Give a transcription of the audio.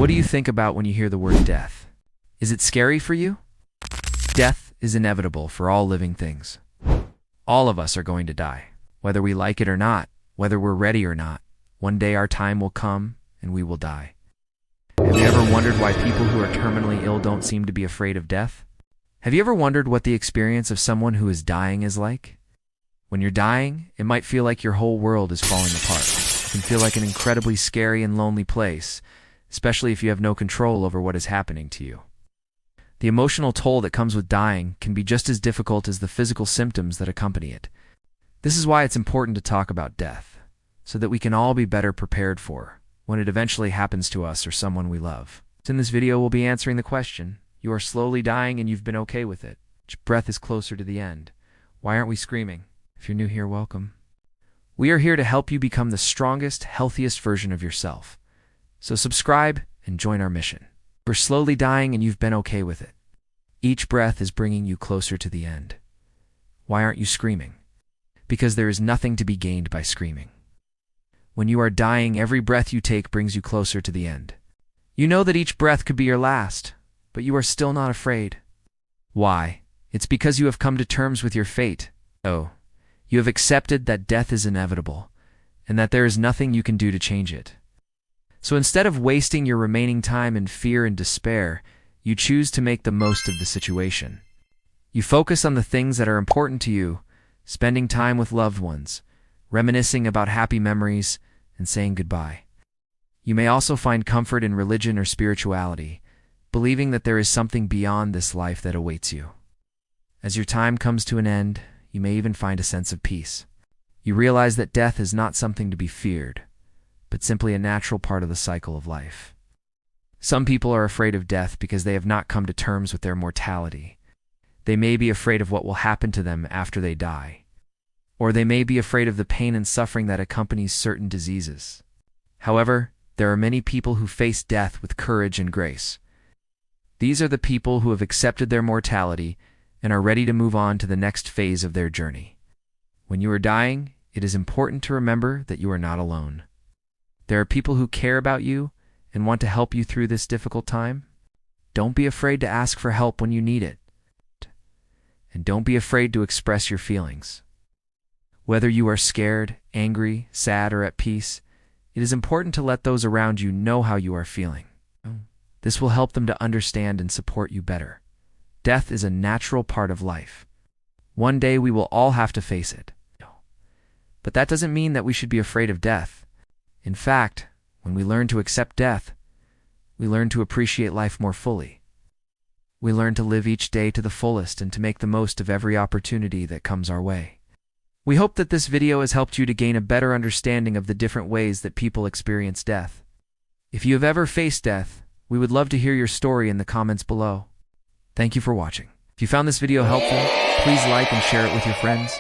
What do you think about when you hear the word death? Is it scary for you? Death is inevitable for all living things. All of us are going to die, whether we like it or not, whether we're ready or not. One day our time will come and we will die. Have you ever wondered why people who are terminally ill don't seem to be afraid of death? Have you ever wondered what the experience of someone who is dying is like? When you're dying, it might feel like your whole world is falling apart. It can feel like an incredibly scary and lonely place, especially if you have no control over what is happening to you. The emotional toll that comes with dying can be just as difficult as the physical symptoms that accompany it. This is why it's important to talk about death, so that we can all be better prepared for when it eventually happens to us or someone we love. In this video, we'll be answering the question: you are slowly dying and you've been okay with it. Each breath is closer to the end. Why aren't we screaming? If you're new here, welcome. We are here to help you become the strongest, healthiest version of yourself. So subscribe and join our mission. You're slowly dying and you've been okay with it. Each breath is bringing you closer to the end. Why aren't you screaming? Because there is nothing to be gained by screaming. When you are dying, every breath you take brings you closer to the end. You know that each breath could be your last, but you are still not afraid. Why? It's because you have come to terms with your fate. Oh, you have accepted that death is inevitable, and that there is nothing you can do to change it. So instead of wasting your remaining time in fear and despair, you choose to make the most of the situation. You focus on the things that are important to you, spending time with loved ones, reminiscing about happy memories, and saying goodbye. You may also find comfort in religion or spirituality, believing that there is something beyond this life that awaits you. As your time comes to an end, you may even find a sense of peace. You realize that death is not something to be feared, but simply a natural part of the cycle of life. Some people are afraid of death because they have not come to terms with their mortality. They may be afraid of what will happen to them after they die. Or they may be afraid of the pain and suffering that accompanies certain diseases. However, there are many people who face death with courage and grace. These are the people who have accepted their mortality and are ready to move on to the next phase of their journey. When you are dying, it is important to remember that you are not alone. There are people who care about you and want to help you through this difficult time. Don't be afraid to ask for help when you need it. And don't be afraid to express your feelings. Whether you are scared, angry, sad, or at peace, it is important to let those around you know how you are feeling. This will help them to understand and support you better. Death is a natural part of life. One day we will all have to face it. But that doesn't mean that we should be afraid of death. In fact, when we learn to accept death, we learn to appreciate life more fully. We learn to live each day to the fullest and to make the most of every opportunity that comes our way. We hope that this video has helped you to gain a better understanding of the different ways that people experience death. If you have ever faced death, we would love to hear your story in the comments below. Thank you for watching. If you found this video helpful, please like and share it with your friends.